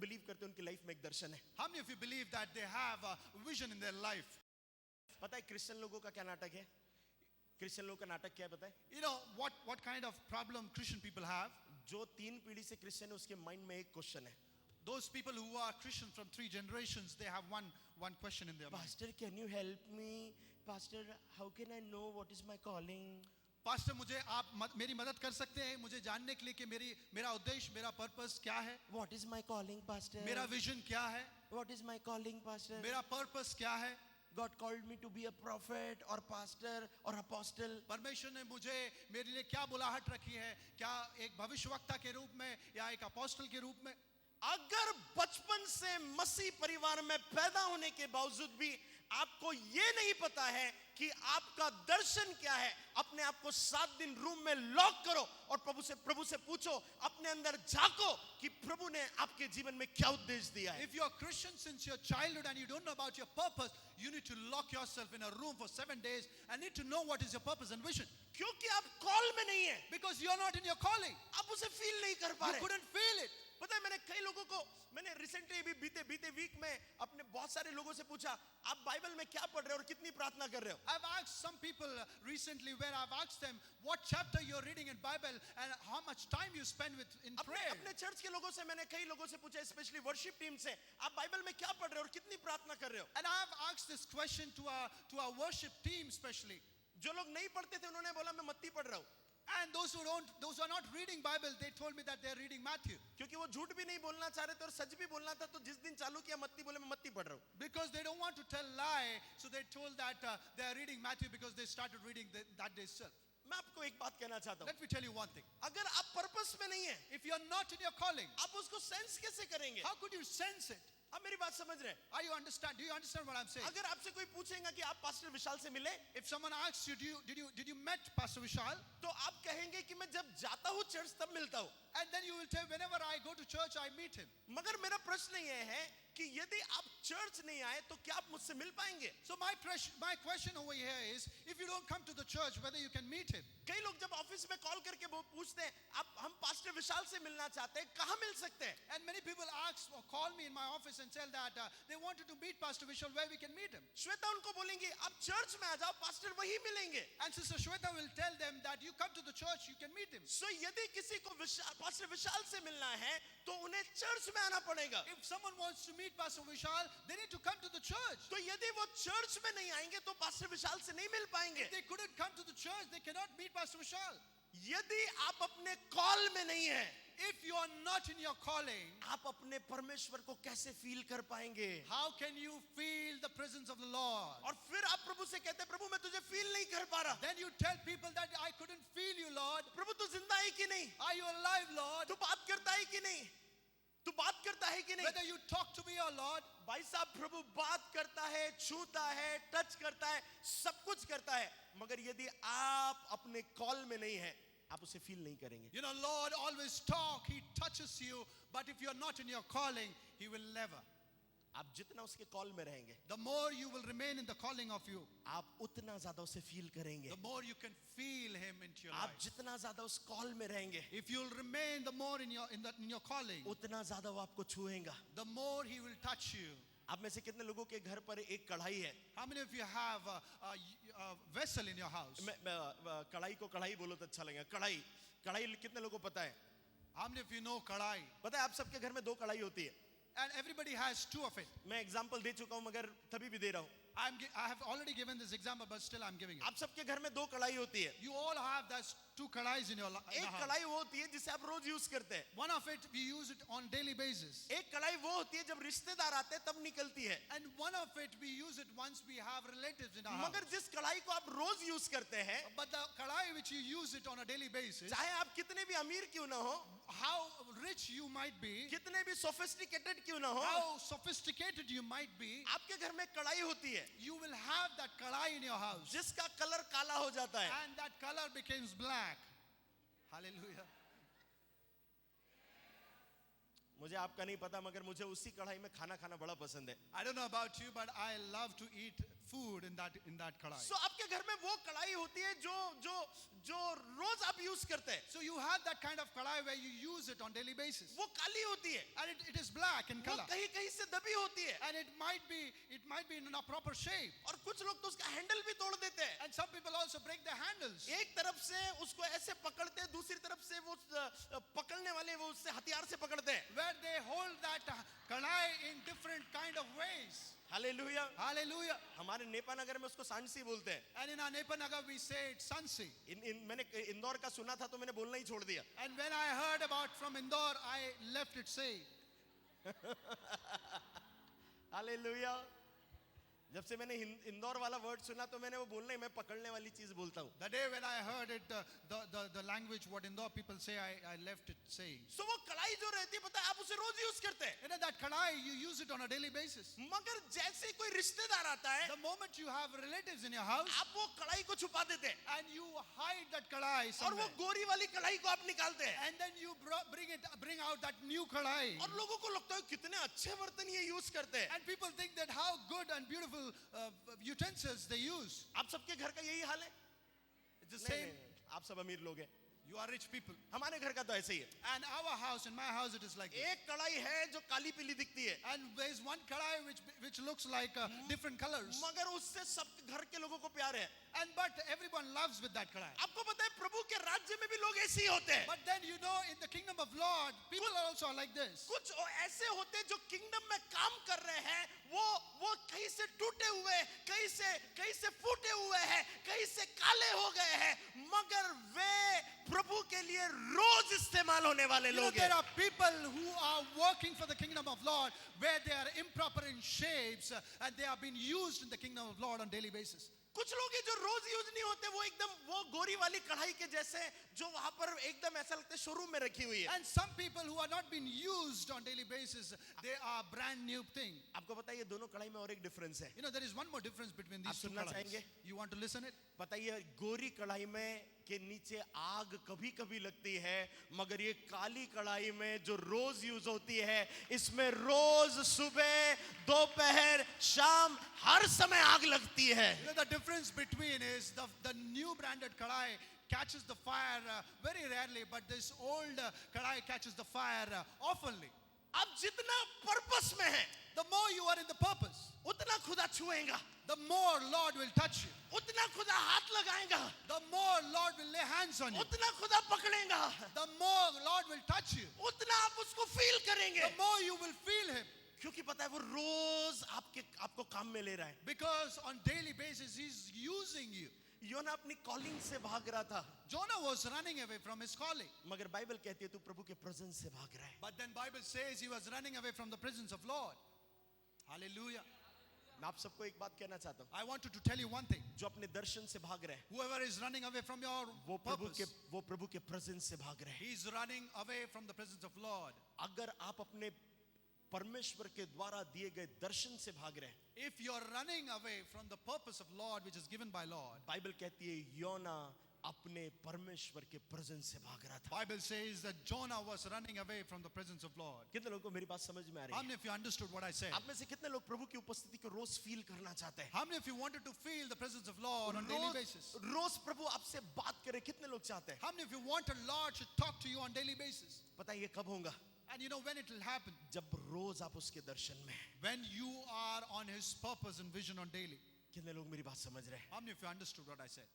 Believe करते हैं उनकी लाइफ में एक दर्शन है? How many of you believe that they have a vision in their life? पता है क्रिश्चियन लोगों का क्या नाटक है? क्रिश्चियन लोगों का नाटक क्या है पता है? You know what kind of problem Christian people have? जो 3 पीढ़ी से क्रिश्चियन है उसके माइंड में एक क्वेश्चन है. Those people who are Christian from 3 generations, they have one question in their mind. Pastor, can you help me? Pastor, how can I know what is my calling? Pastor, मुझे आप मेरी मदद कर सकते हैं मुझे जानने के लिए कि मेरा उद्देश्य, मेरा पर्पस क्या है? What is my calling, Pastor? मेरा विजन क्या है? What is my calling, Pastor? मेरा पर्पस क्या है? God called me to be a prophet or pastor or apostle. परमेश्वर ने मुझे मेरे लिए क्या बुलाहट रखी है? क्या एक भविष्यवक्ता के रूप में या एक अपोस्टल के रूप में? अगर बचपन से मसीह परिवार में पैदा होने के बावजूद भी आपको ये नहीं पता है कि आपका दर्शन क्या है, अपने आप को 7 दिन रूम में लॉक करो और प्रभु से पूछो, अपने अंदर झांको कि प्रभु ने आपके जीवन में क्या उद्देश्य दिया है. If you are Christian since your childhood and you don't know about your purpose, you need to lock yourself in a room for 7 days and need to know what is your purpose and vision. क्योंकि आप call में नहीं है. Because you are not in your calling. आप उसे feel नहीं कर पा You रहे. couldn't feel it. पता है मैंने कई लोगों को रिसेंटली भी बीते वीक में अपने बहुत सारे लोगों से पूछा, आप बाइबल में क्या पढ़ रहे हो और कितनी प्रार्थना कर रहे हो? I've asked some people recently where I've asked them what chapter you're reading in Bible and how much time you spend in prayer. अपने चर्च के लोगों से मैंने कई लोगों से पूछा, स्पेशली वर्शिप टीम से, आप बाइबल में क्या पढ़ रहे हो और कितनी प्रार्थना कर रहे हो? And I've asked this question to our worship team especially. जो लोग नहीं पढ़ते थे उन्होंने बोला मैं मत्ती पढ़ रहा हूँ. And those who are not reading Bible, they told me that they are reading Matthew. क्योंकि वो झूठ भी नहीं बोलना चाह रहे थे और सच भी बोलना था, तो जिस दिन चालू किया मत्ती बोले मैं मत्ती पढ़ रहा हूँ. Because they don't want to tell lie, so they told that they are reading Matthew because they started reading that day itself. मैं आपको एक बात कहना चाहता हूँ. Let me tell you one thing. अगर आप पर्पस में नहीं है, If you are not in your calling, आप उसको सेंस कैसे करेंगे? how could you sense it? आप मेरी बात समझ रहे हैं? Do you understand what I'm saying? अगर आपसे कोई पूछेगा कि आप पास्टर विशाल से मिले, If someone asks you, did you met Pastor Vishal? तो आप कहेंगे कि मैं जब जाता हूँ चर्च तब मिलता हूँ. And then you will tell, whenever I go to church, I meet him. मगर मेरा प्रश्न ये है कि यदि आप चर्च नहीं आए तो क्या आप मुझसे मिल पाएंगे? So my question over here is, if you don't come to the church, whether you can meet him. कई लोग जब ऑफिस में कॉल करके वो पूछते हैं, आप हम पास्टर विशाल से मिलना चाहते हैं, कहाँ मिल सकते हैं? And many people ask or call me in my office and tell that they wanted to meet Pastor Vishal, where we can meet him. Shweta उनको बोलेंगी आप चर्च में आ जाओ, पास्टर वही मिलेंगे. And Sister Shweta will tell them that you come to the church, you can meet him. सो यदि किसी को पास्टर विशाल से मिलना है तो उन्हें चर्च में आना पड़ेगा. If someone wants to meet Pastor Vishal, they need to come to the church. तो यदि वो चर्च में नहीं आएंगे तो पास्टर विशाल से नहीं मिल पाएंगे. If they couldn't come to the church, they cannot meet Pastor Vishal. यदि आप अपने कॉल में नहीं है, If you are not in your calling, आप अपने परमेश्वर को कैसे फील कर पाएंगे? how can you feel the presence of the Lord? और फिर आप प्रभु से कहते हैं, प्रभु मैं तुझे फील नहीं कर पा रहा. Then you tell people that I couldn't feel you, Lord. प्रभु तू जिंदा है कि नहीं? Are you alive, Lord? तू बात करता है कि नहीं? तू बात करता है कि नहीं? Whether you talk to me or Lord. भाई साहब, प्रभु बात करता है, छूता है, टच करता है, सब कुछ करता है, मगर यदि आप अपने कॉल में नहीं है, आप उसे फील नहीं करेंगे. You know, Lord always talk, He touches you, but if you're not in your calling, He will never. आप जितना उसके कॉल में रहेंगे, The more you will remain in the calling of you, आप उतना ज्यादा उसे फील करेंगे. the more you can feel Him into your आप life. जितना ज्यादा उस कॉल में रहेंगे, If you'll remain the more in your calling, उतना ज्यादा वो आपको छुएगा. the more He will touch you. आप में से कितने लोगों के घर पर एक कढ़ाई है? How many of you have a vessel in your house? मैं कढ़ाई को कढ़ाई बोलो तो अच्छा लगेगा. कढ़ाई कितने लोगों को पता है? How many of you know kadai? पता है आप सबके घर में 2 कढ़ाई होती है. And everybody has 2 of it. मैं एग्जांपल दे चुका हूं मगर तभी भी दे रहा हूं. I have already given this example, but still I'm giving it. आप सबके घर में 2 कढ़ाई होती है. You all have those 2 kadais in your in एक the house. कढ़ाई वो होती है जिसे आप रोज यूज करते हैं. One of it we use it on daily basis. एक कढ़ाई वो होती है जब रिश्तेदार आते हैं तब निकलती है. And one of it we use it once we have relatives in our house. मगर जिस कढ़ाई को आप रोज यूज करते हैं, But the kadai which you use it on a daily basis, चाहे आप कितने भी अमीर क्यों ना हो, how rich you might be, कितने भी सोफिस्टिकेटेड क्यों ना हो, how sophisticated you might be, आपके घर में कढ़ाई होती है you will have that kadai in your house. जिसका कलर काला हो जाता है. And that color becomes black. Hallelujah. मुझे आपका नहीं पता मगर मुझे उसी कढ़ाई में खाना खाना बड़ा पसंद है. I don't know about you, but I love to eat food in that kadai. सो आपके घर में वो कढ़ाई होती है जो रोज आप यूज करते हैं. So you have that kind of kadai where you use it on daily basis. वो काली होती है. And it is black. black in वो color. कहीं कहीं से दबी होती है, And it might be in a proper shape. और कुछ लोग तो उसका हैंडल भी तोड़ देते हैं. And some people also break the handles. एक तरफ से उसको ऐसे पकड़ते हैं, दूसरी तरफ से वो पकड़ने वाले वो उससे हथियार से पकड़ते हैं. Where they hold that kalai in different kind of ways. Hallelujah. Hallelujah. हमारे नेपा नगर में उसको सांसी बोलते हैं. And in our Nepanagar we say it Sansi. मैंने इंदौर का सुना था तो मैंने बोलना ही छोड़ दिया. And when I heard about from Indore, I left it saying. Hallelujah. जब से मैंने इंदौर वाला वर्ड सुना तो मैंने वो बोलना ही, मैं पकड़ने वाली चीज बोलता हूँ. The day when I heard it, the language what Indore people say, I left it saying. सो वो कढ़ाई जो रहती है, पता है आप उसे रोज यूज करते हैं. You know that kalai, you use it on a daily basis. मगर जैसे ही कोई रिश्तेदार आता है, The moment you have relatives in your house, आप वो कढ़ाई को छुपा देते हैं and you hide that kalai और वो somewhere. गोरी वाली कढ़ाई को आप निकालते हैं. And then you bring out that new kalai. और लोगों को लगता है कितने अच्छे बर्तन ये यूज करते हैं. And people think that how good and beautiful utensils they use. आप सबके घर का यही हाल है. It's the नहीं, same. नहीं, आप सब अमीर लोग हैं. You are rich people. हमारे घर का तो ऐसे ही है. And our house, in my house, it is like this. एक कढ़ाई है जो काली पीली दिखती है, And there is one kalai which looks like different colors. मगर उससे सब घर के लोगों को प्यार है. But everyone loves with that kalai. आपको पता है प्रभु के राज्य में भी लोग ऐसे ही होते हैं. But then you know, in the kingdom of Lord, people are also like this. कुछ ऐसे होते हैं जो किंगडम में काम कर रहे हैं, वो कहीं से टूटे हुए, कहीं से फूटे हुए हैं, कहीं से काले हो गए हैं, मगर वे प्रभु के लिए रोज इस्तेमाल होने वाले You know, लोग there हैं. are people who are working for the kingdom of Lord where they are improper in shapes and they are being used in the kingdom of Lord on daily basis. कुछ लोग हैं जो रोज use नहीं होते, वो एकदम वो गोरी वाली कढ़ाई के जैसे जो वहां पर एकदम ऐसा लगता है शोरूम में रखी हुई है. And some people who are not being used on daily basis, they are brand new thing. आपको पता है ये दोनों कढ़ाई में और एक डिफरेंस है. You know, there is one more difference between these आप two सुनना kalais. चाहेंगे? You want to listen it? बताइए, गोरी कढ़ाई में के नीचे आग कभी कभी लगती है, मगर ये काली कढ़ाई में जो रोज यूज होती है, इसमें रोज सुबह दोपहर शाम हर समय आग लगती है. You know, the difference between is the new branded kalai catches the fire very rarely, but this old kalai catches the fire oftenly. अब जितना पर्पस में है, The more you are in the purpose, उतना खुदा छुएगा, the more Lord will touch you. उतना खुदा हाथ लगाएगा, The more Lord will lay hands on you. उतना खुदा पकड़ेगा, The more Lord will touch you. उतना आप उसको फील करेंगे. The more you will feel Him. क्योंकि पता है वो रोज आपको काम में ले रहा है. Because on daily basis He's using you. योना अपनी कॉलिंग से भाग रहा था, Jonah was running away from his calling. मगर बाइबल कहती है तू प्रभु के प्रेजेंस से भाग रहा है. But then Bible says he was running away from the presence of Lord. Hallelujah. मैं आप सबको एक बात कहना चाहता हूँ, I wanted to tell you one thing. जो अपने दर्शन से भाग रहे हैं, Whoever is running away from your वो purpose, प्रभु के प्रेजेंस से भाग रहे हैं. he's running away from the presence of Lord. अगर आप अपने परमेश्वर के द्वारा दिए गए दर्शन से भाग रहे हैं, If you're running away from the purpose of Lord which is given by Lord, Bible कहती है योना अपने परमेश्वर के प्रेजेंस से भाग रहा था. Bible says that Jonah was running away from the presence of Lord. कितने लोगों को मेरी बात समझ में आ रही How है? many of you understood what I said? आप में से कितने लोग प्रभु की उपस्थिति को रोज फील करना चाहते हैं? How many of you wanted to feel the presence of Lord on daily basis? रोज प्रभु आपसे बात करे, कितने लोग चाहते हैं? How many of you want a Lord should talk to you on daily basis? पता है ये कब होगा? And you know when it will happen? जब रोज आप उसके दर्शन में हैं. When you are on His purpose and vision on daily. कितने लोग मेरी बात समझ रहे हैं? How many of you understood what I said?